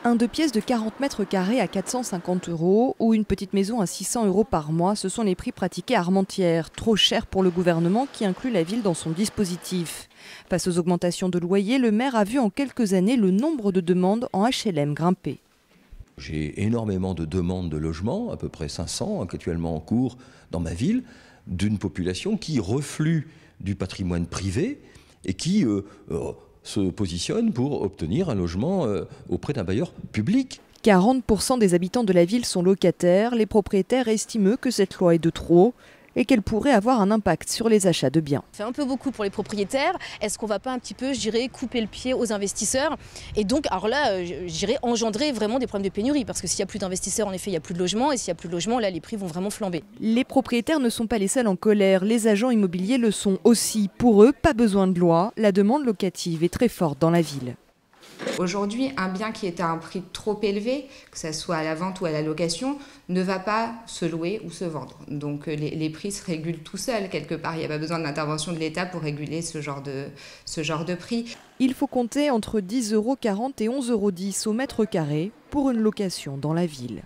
Un 2 pièces de 40 mètres carrés à 450 € ou une petite maison à 600 € par mois, ce sont les prix pratiqués à Armentières. Trop cher pour le gouvernement qui inclut la ville dans son dispositif. Face aux augmentations de loyers, le maire a vu en quelques années le nombre de demandes en HLM grimper. J'ai énormément de demandes de logement, à peu près 500 actuellement en cours dans ma ville, d'une population qui reflue du patrimoine privé et qui se positionne pour obtenir un logement auprès d'un bailleur public. 40% des habitants de la ville sont locataires. Les propriétaires estiment que cette loi est de trop et qu'elle pourrait avoir un impact sur les achats de biens. C'est un peu beaucoup pour les propriétaires. Est-ce qu'on ne va pas un petit peu, je dirais, couper le pied aux investisseurs? Et donc, alors là, je dirais engendrer vraiment des problèmes de pénurie. Parce que s'il n'y a plus d'investisseurs, en effet, il n'y a plus de logement. Et s'il n'y a plus de logement, là, les prix vont vraiment flamber. Les propriétaires ne sont pas les seuls en colère. Les agents immobiliers le sont aussi. Pour eux, pas besoin de loi. La demande locative est très forte dans la ville. Aujourd'hui, un bien qui est à un prix trop élevé, que ce soit à la vente ou à la location, ne va pas se louer ou se vendre. Donc les prix se régulent tout seuls quelque part. Il n'y a pas besoin de l'intervention de l'État pour réguler ce genre de prix. Il faut compter entre 10,40 € et 11,10 € au mètre carré pour une location dans la ville.